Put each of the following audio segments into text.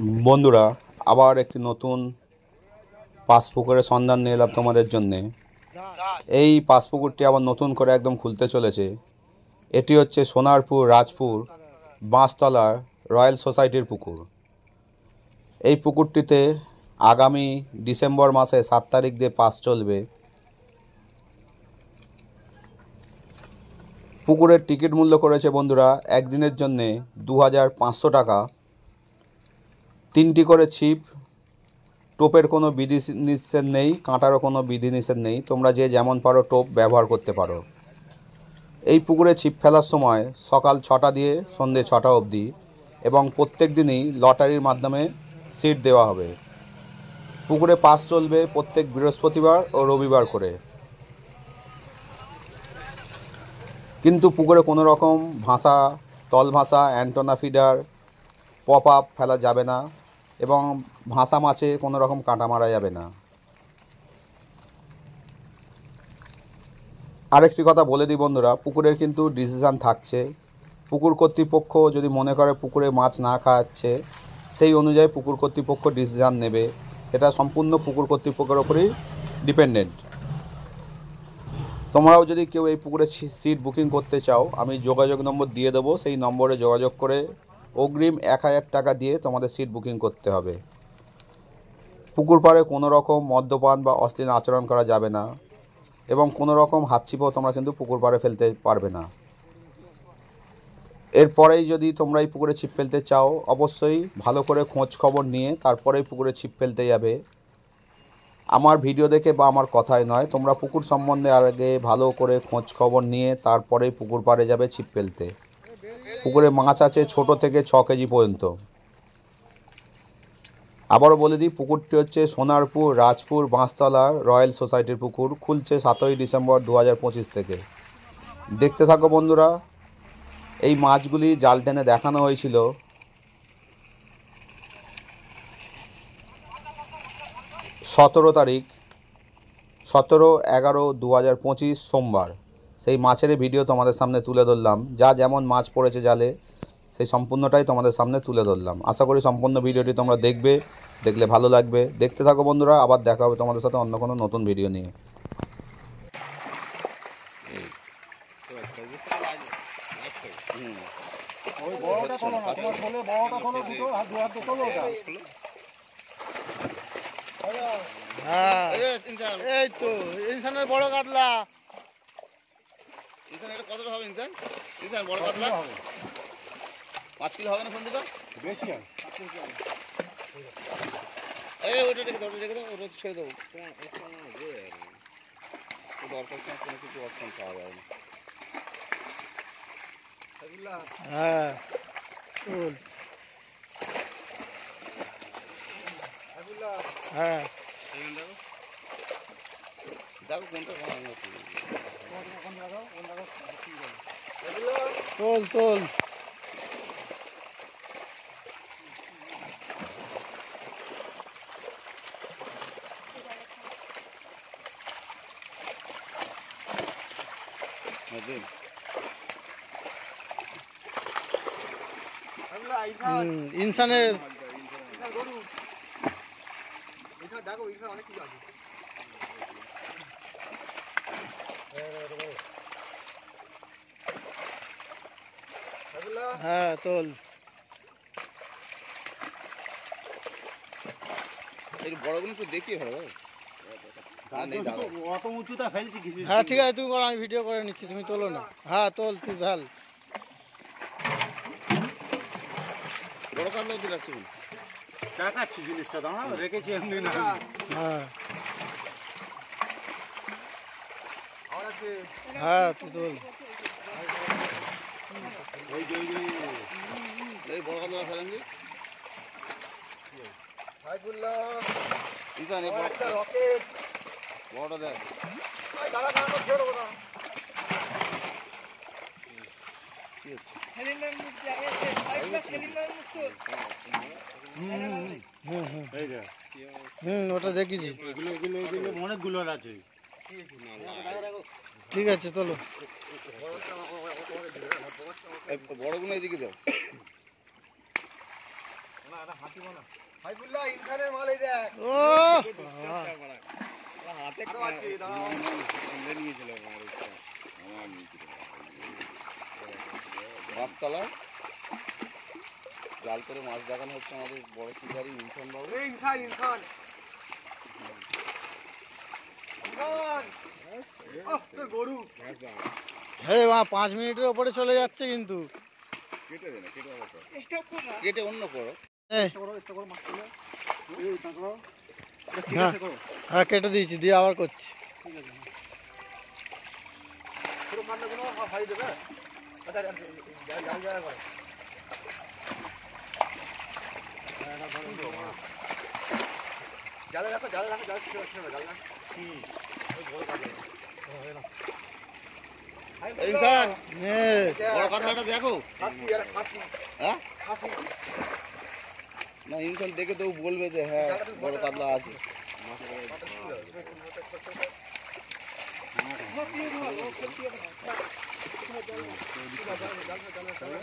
বন্ধুরা, আবার একটি নতুন পাসপুকুরের সন্ধান নিয়ে এলাম তোমাদের জন্যে। এই পাসপুকুরটি আবার নতুন করে একদম খুলতে চলেছে। এটি হচ্ছে সোনারপুর রাজপুর বাঁশতলার রয়্যাল সোসাইটির পুকুর। এই পুকুরটিতে আগামী ডিসেম্বর মাসে 7 তারিখ দিয়ে পাস চলবে। পুকুরের টিকিট মূল্য করেছে বন্ধুরা একদিনের জন্যে 2500 টাকা। 3টি করে ছিপ, টোপের কোনো বিধি নিষেধ নেই, কাঁটারও কোনো বিধি নিষেধ নেই। তোমরা যে যেমন পারো টোপ ব্যবহার করতে পারো। এই পুকুরে ছিপ ফেলার সময় সকাল 6টা দিয়ে সন্ধে 6টা অবধি, এবং প্রত্যেক দিনই লটারির মাধ্যমে সিট দেওয়া হবে। পুকুরে পাস চলবে প্রত্যেক বৃহস্পতিবার ও রবিবার করে। কিন্তু পুকুরে কোনো রকম ভাষা, তল ভাষা, অ্যান্টোনা ফিডার, পপ আপ ফেলা যাবে না, এবং ভাষা মাছে কোনো রকম কাঁটা মারা যাবে না। আরেকটি কথা বলে দিই বন্ধুরা, পুকুরের কিন্তু ডিসিশান থাকছে। পুকুর কর্তৃপক্ষ যদি মনে করে পুকুরে মাছ না খাওয়াচ্ছে, সেই অনুযায়ী পুকুর কর্তৃপক্ষ ডিসিশান নেবে। এটা সম্পূর্ণ পুকুর কর্তৃপক্ষের ওপরেই ডিপেন্ডেন্ট। তোমরাও যদি কেউ এই পুকুরে সিট বুকিং করতে চাও, আমি যোগাযোগ নম্বর দিয়ে দেবো। সেই নম্বরে যোগাযোগ করে অগ্রিম 1000 টাকা দিয়ে তোমাদের সিট বুকিং করতে হবে। পুকুর পাড়ে কোনো রকম মদ্যপান বা অশ্লীল আচরণ করা যাবে না, এবং কোনো রকম হাতছিপও তোমরা কিন্তু পুকুর পাড়ে ফেলতে পারবে না। এরপরেই যদি তোমরা এই পুকুরে ছিপ ফেলতে চাও, অবশ্যই ভালো করে খোঁজ খবর নিয়ে তারপরেই পুকুরে ছিপ ফেলতে যাবে। আমার ভিডিও দেখে বা আমার কথায় নয়, তোমরা পুকুর সম্বন্ধে আগে ভালো করে খোঁজ খবর নিয়ে তারপরেই পুকুর পাড়ে যাবে ছিপ ফেলতে। পুকুরে মাছ আছে ছোট থেকে 6 কেজি পর্যন্ত। আবারও বলে দিই, পুকুরটি হচ্ছে সোনারপুর রাজপুর বাঁশতলার রয়্যাল সোসাইটির পুকুর। খুলছে 7ই ডিসেম্বর 2025 থেকে। দেখতে থাকো বন্ধুরা। এই মাছগুলি জাল টেনে দেখানো হয়েছিল 17 তারিখ, 17/11/2025 সোমবার। সেই মাছের ভিডিও তোমাদের সামনে তুলে ধরলাম। যা যেমন মাছ পড়েছে জালে, সেই সম্পূর্ণটাই তোমাদের সামনে তুলে ধরলাম। আশা করি সম্পূর্ণ ভিডিওটি তোমরা দেখবে, দেখলে ভালো লাগবে। দেখতে থাকো বন্ধুরা, আবার দেখা হবে তোমাদের সাথে অন্য কোনো নতুন ভিডিও নিয়ে। হ্যাঁ, এই তো ইনসানের বড় কাতলা। ইনসান এটা কতটা হবে ইনসান? ইনসান বড় কাতলা 5 কিলো হবে না সন্ধ্যা? বেশি হয়। এই ওটা রেখে দাও, ওটা ছেড়ে দেবো। দরকার কোনো কিছু অপশন পাওয়া যাবে না। হ্যাঁ, হ্যাঁ, দেখো কোনটা তোল তোল। ইনসানের দেখো ইনসান অনেক কিছু আছে। হ্যাঁ তোল। এই বড়গুলো একটু দেখি ভালো ভাই। অত উঁচুটা ফেলছি কিছু। হ্যাঁ ঠিক আছে, তুমি করো, আমি ভিডিও করে নিচ্ছি, তুমি তোলো না। হ্যাঁ তোল, তুই ভাল। বড় কাতলা অতি লাগছে দেখাচ্ছি জিনিসটা, দাঁড়া রেখেছি এমনি না। হ্যাঁ হ্যাঁ তুই তোল। এই বড় কাতলা ফেলেন দি ইনসান। এই বড়টা দেখ। ওটা দেখেছি, অনেকগুলো আছে। ঠিক আছে চলো। বড়গুলো এদিকে দাও। হাইবুল্লাহ ইনসানের মাল এই দেখ। ও হাতে আছে মাছতলা জাল করে মাছ দেখানো হচ্ছে আমাদের বড় শিকারী ইনসান বাবু। ইনসান ইনসান তোর গরু হ্যাঁ মা 5 মিনিটের ওপরে চলে যাচ্ছে কিন্তু। কেটে অন্য করো। এই, হ্যাঁ হ্যাঁ কেটে দিয়েছি, দিয়ে আবার করছি। জালে রাখো জালে রাখো জাল জাল রাখো। ইনসান হ্যাঁ বড় কাতলাটা দেখো। হ্যাঁ না ইনসান দেখে তো ও বলবে যে হ্যাঁ বড় কাতলা আছে।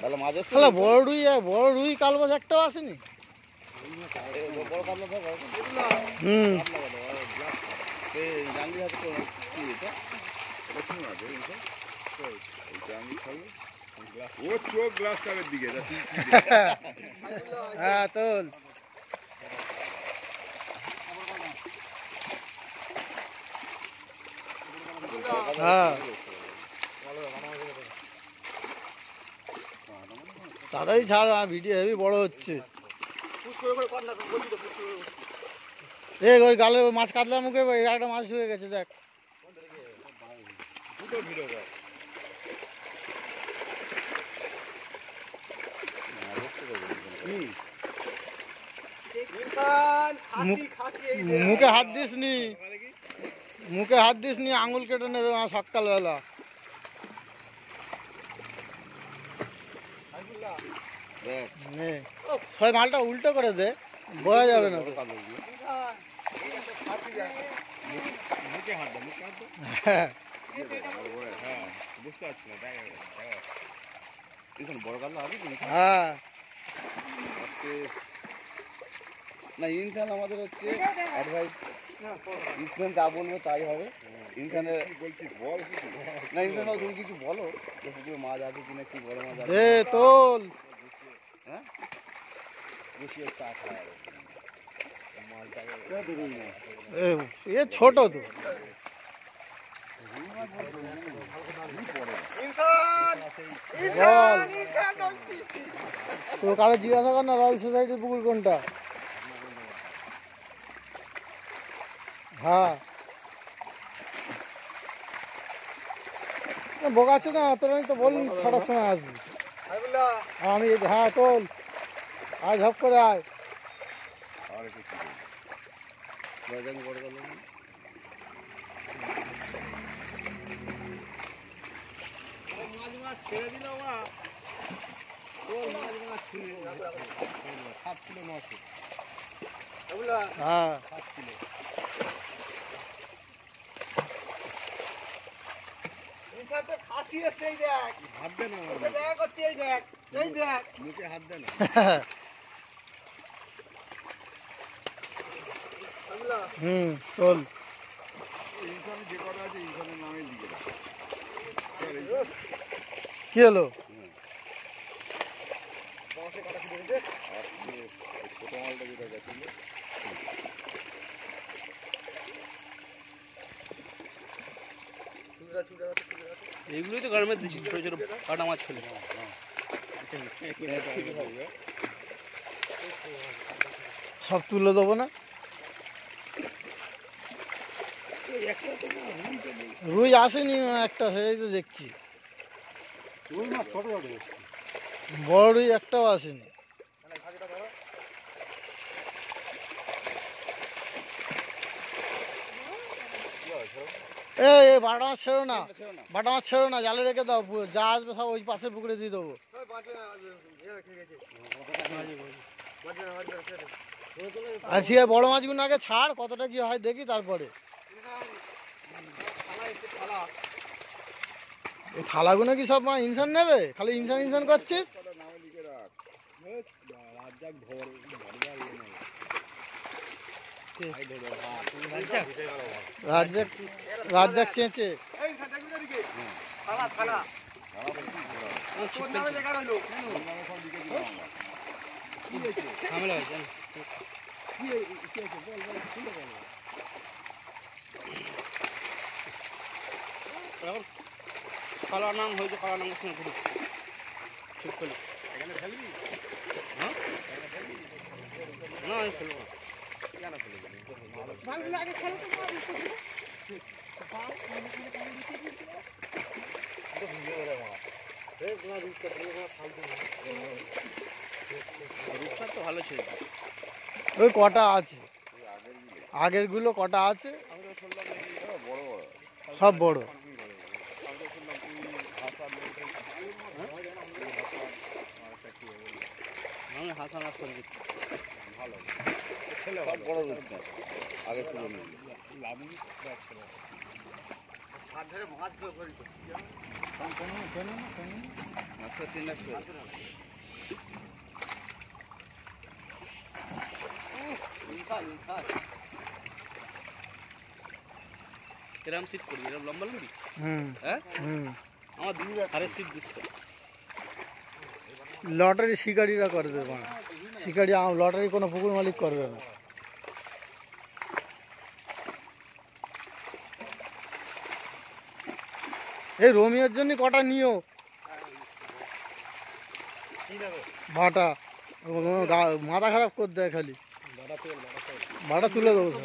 তাহলে মাছ এসছে? শালা বড় রুই কালবাস একটাও আসেনি। বড় কাতলা ধর বড় কাতলা। হুম জাঙ্গি হাতে তো কি এটা? ও চোখ গ্লাস কাপের দিকে হ্যাঁ তোল। হ্যাঁ তাড়াতাড়ি ছাড়, ভিডিও হেভি বড় হচ্ছে। এই ওই গালের মাছ কাতলার মুখে একটা মাছ হয়ে গেছে দেখ। মুখে হাত দিস নি, মুখে হাত দিস নি, আঙুল কেটে নেবে মা সকালবেলা। নে, সবাই মালটা উল্টো করে দে, বোঝা যাবে না তো। হ্যাঁ বড় কাতলা আছে কি? হ্যাঁ না ইনসান আমাদের হচ্ছে অ্যাডভাইস, ইনসান যা বলবে তাই হবে। ইনসানের না ইনসান বাবু তুমি কিছু বলো যে পুকুরে মাছ আছে কিনা, কি বড় মাছ আছে। এ তোল। হ্যাঁ বেশি একটা খায় এ ছোট তো। বল তো কারো জিজ্ঞাসা কর না রয়্যাল সোসাইটির পুকুর কোনটা। হ্যাঁ বোকা আছে না, তোর তো বললি 6টার সময় আসবি। আর আমি হ্যাঁ তোল, আয় ঝপ করে আয়। বড় গেল হ্যাঁ হুম তোল। যে কটা আছে ইনসানের নামের দিকে কি হলো? ছোট মালটা যেটা গেছিল এইগুলোই তো গরমের দিচ্ছি, ছোটো ছোটো কাটা মাছ ছিল। সব তুলে দেবো না। রুই আসেনি একটা, সেটাই তো দেখছি। বড় রুই একটাও আসেনি। এই বাটা মাছ ছেড়ো না, বাটা মাছ ছেড়ো না, জালে রেখে দাও, যা আসবে সব ওই পাশের পুকুরে দিয়ে দেবো। আর ঠিক আছে বড় মাছগুলো আগে ছাড়, কতটা কি হয় দেখি তারপরে। এই থালাগুলো কি সব মা ইনসান নেবে? খালি ইনসান ইনসান করছিস। রাজ্জাক রাজ্জাক চেঁচে ঝামেলা হয়েছে এখন কালা নাম হয়েছে, কালা নামের সঙ্গে ঘুরে ঠিক করলি এখানে ফেলবি? হ্যাঁ না আমি ফেলবো না। রূপসার তো ভালো ছিল। ওই কটা আছে, আগেরগুলো কটা আছে, সব বড়। আমি হাসান আসল ভালো ছেলে বড় রূপটা আগের তুলনায় মাছটা 3 লাখ এরম সিট করবি, এরম লম্বা লম্বি। হুম হ্যাঁ হুম আমার আরে সিট দিস তো। লটারি শিকারীরা করবে, মানে শিকারি লটারি কোনো পুকুর মালিক করবে না। এই রোমিওর জন্য কটা নিও ভাটা, মাথা খারাপ করে দেয় খালি, ভাটা তুলে দেবো সব।